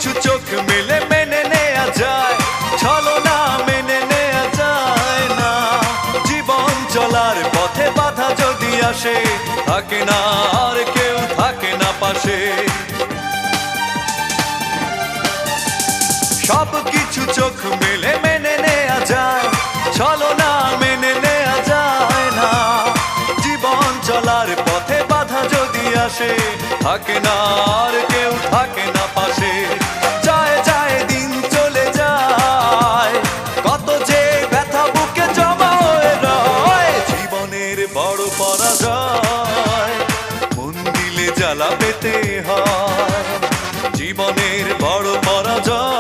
কিছু চোখ মেলে মেনে নেয়া যায়, ছলনা মেনে নেয়া যায় না। জীবন চলার পথে বাধা যদি আসে, থাকে না আর কেউ, থাকে না পাশে। সব কিছু চোখ মেলে মেনে নেয়া যায়, ছলনা মেনে নেয়া যায় না। জীবন চলার পথে বাধা যদি আসে, থাকে না আর কেউ, থাকে না পাশে। যায় যায় দিন চলে যায়, কত যে ব্যথা বুকে জমা হয়ে রয়। জীবনের বড় পরাজয়, মন দিলে জ্বালা পেতে হয়। জীবনের বড় পরাজয়,